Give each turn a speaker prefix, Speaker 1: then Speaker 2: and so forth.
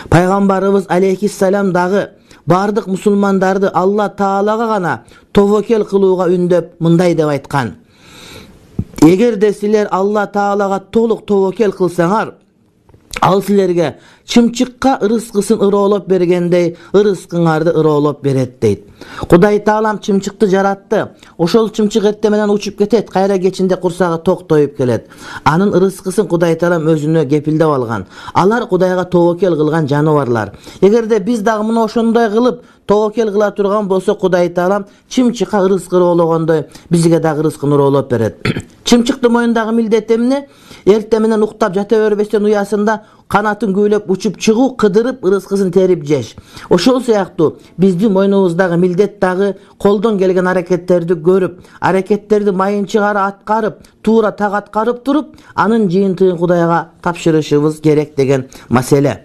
Speaker 1: Пайгамбарыбыз алейхиссалам дагы бардык мусулмандарды Алла Таалага гана тобокел кылууга үндөп мындай деп айткан: эгерде силер Алла Таалага толук тобокел кылсаңар, ал силерге чымчыкка ырыскысын ыроолоп бергендей ырыскыңарды ыроолоп берет дейт. Кудай Таалам чымчыкты жаратты. Ошол чымчык эртең менен учуп кетет, кайра кечинде курсагы ток тоюп келет. Анын ырыскысын Кудай Таалам өзүнө кепилдеп алган. Алар Кудайга тобокел кылган жаныбарлар. Эгерде биз дагы мына ошондой кылып тобокел кыла турган болсо, Кудай Таалам чымчыкка ырыскы ыроологондой бизге дагы ырыскын ыроолоп берет. Чымчыктын моюндагы милдети эмне? Эртең менен уктап жата бербестен уясында канатын күүлөп учуп чыгуу, кыдырып ырыскысын терип жеш. Ошол сыяктуу биздин мойнубуздагы милдет дагы колдон келген аракеттерди көрүп, аракеттерди майынчыгары аткарып, туура так аткарып туруп, анын жыйынтыгын Кудайга тапшырышыбыз керек деген маселе.